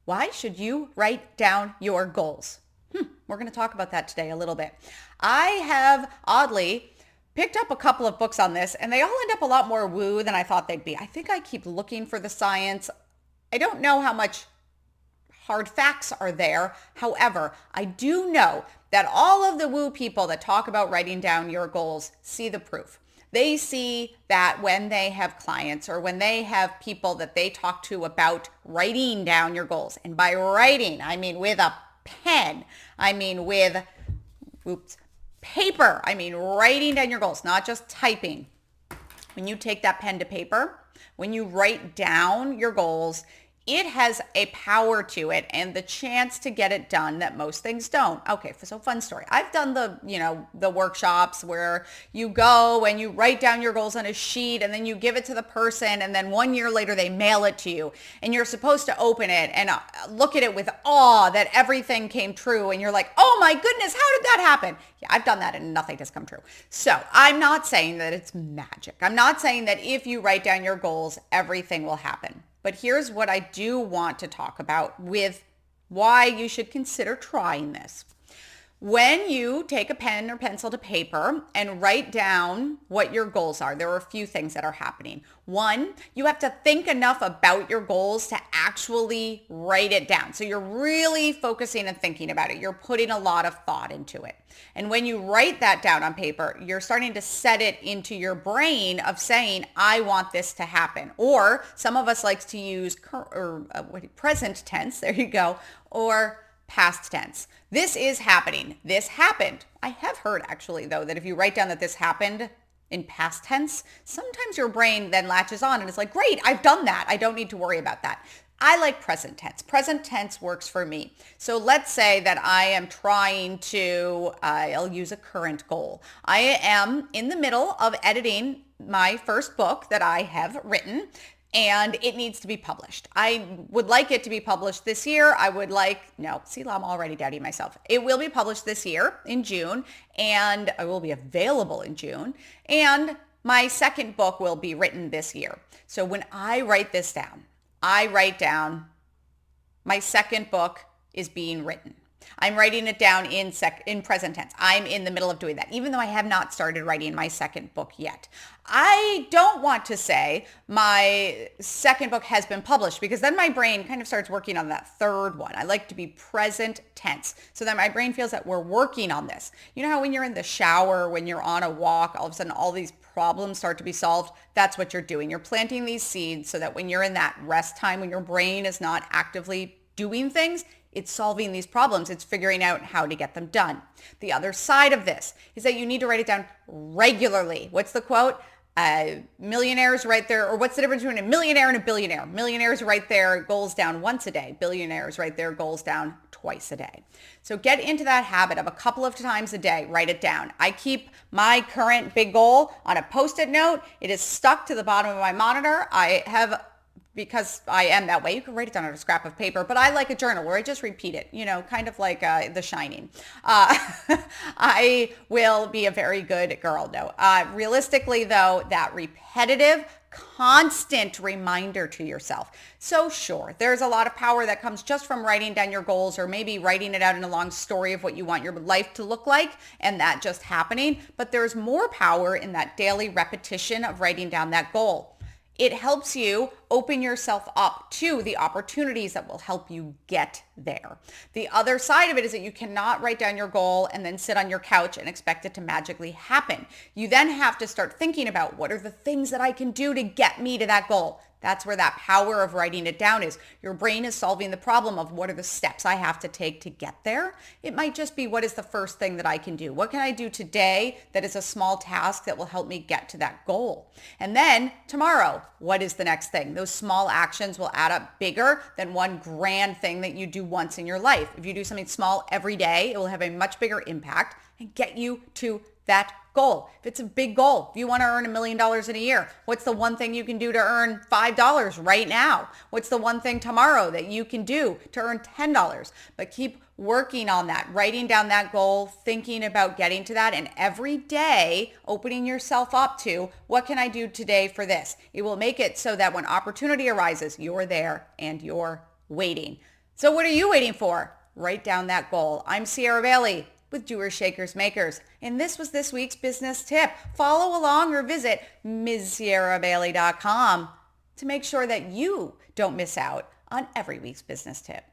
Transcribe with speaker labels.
Speaker 1: Why should you write down your goals? We're going to talk about that today a little bit. I have oddly picked up a couple of books on this, and they all end up a lot more woo than I thought they'd be. I think I keep looking for the science. I don't know how much hard facts are there. However, I do know that all of the woo people that talk about writing down your goals see the proof. They see that when they have clients or when they have people that they talk to about writing down your goals, and by writing, I mean with a pen, I mean with, paper, I mean writing down your goals, not just typing. When you take that pen to paper, when you write down your goals, it has a power to it and the chance to get it done that most things don't. Okay, so fun story. I've done the workshops where you go and you write down your goals on a sheet and then you give it to the person and then 1 year later they mail it to you and you're supposed to open it and look at it with awe that everything came true and you're like, oh my goodness, how did that happen? Yeah, I've done that and nothing has come true. So I'm not saying that it's magic. I'm not saying that if you write down your goals, everything will happen. But here's what I do want to talk about with why you should consider trying this. When you take a pen or pencil to paper and write down what your goals are, there are a few things that are happening. One, you have to think enough about your goals to actually write it down. So you're really focusing and thinking about it. You're putting a lot of thought into it. And when you write that down on paper, you're starting to set it into your brain of saying, I want this to happen. Or some of us likes to use present tense, there you go, or past tense. This is happening. This happened. I have heard actually though that if you write down that this happened in past tense, sometimes your brain then latches on and it's like, great, I've done that. I don't need to worry about that. I like present tense. Present tense works for me. So let's say that I am trying to, I'll use a current goal. I am in the middle of editing my first book that I have written and it needs to be published. I would like it to be published this year. I'm already doubting myself. It will be published this year in June and it will be available in June. And my second book will be written this year. So when I write this down, I write down my second book is being written. I'm writing it down in present tense. I'm in the middle of doing that, even though I have not started writing my second book yet. I don't want to say my second book has been published because then my brain kind of starts working on that third one. I like to be present tense so that my brain feels that we're working on this. You know how when you're in the shower, when you're on a walk, all of a sudden all these problems start to be solved? That's what you're doing. You're planting these seeds so that when you're in that rest time, when your brain is not actively doing things, it's solving these problems. It's figuring out how to get them done. The other side of this is that you need to write it down regularly. What's the quote? Millionaires write their, or what's the difference between a millionaire and a billionaire? Millionaires write their goals down once a day. Billionaires write their goals down twice a day. So get into that habit of a couple of times a day, write it down. I keep my current big goal on a Post-it note. It is stuck to the bottom of my monitor. Because I am that way. You can write it down on a scrap of paper, but I like a journal where I just repeat it, kind of like The Shining. I will be a very good girl, though. Realistically, though, that repetitive, constant reminder to yourself. So sure, there's a lot of power that comes just from writing down your goals or maybe writing it out in a long story of what you want your life to look like and that just happening. But there's more power in that daily repetition of writing down that goal. It helps you open yourself up to the opportunities that will help you get there. The other side of it is that you cannot write down your goal and then sit on your couch and expect it to magically happen. You then have to start thinking about what are the things that I can do to get me to that goal. That's where that power of writing it down is. Your brain is solving the problem of what are the steps I have to take to get there. It might just be what is the first thing that I can do? What can I do today that is a small task that will help me get to that goal? And then tomorrow, what is the next thing? Those small actions will add up bigger than one grand thing that you do once in your life. If you do something small every day, it will have a much bigger impact and get you to that goal. If it's a big goal, if you want to earn $1 million in a year, what's the one thing you can do to earn $5 right now? What's the one thing tomorrow that you can do to earn $10? But keep working on that, writing down that goal, thinking about getting to that, and every day opening yourself up to what can I do today for this? It will make it so that when opportunity arises, you're there and you're waiting. So what are you waiting for? Write down that goal. I'm Sierra Bailey with Doers, Shakers, Makers. And this was this week's business tip. Follow along or visit MsSierraBailey.com to make sure that you don't miss out on every week's business tip.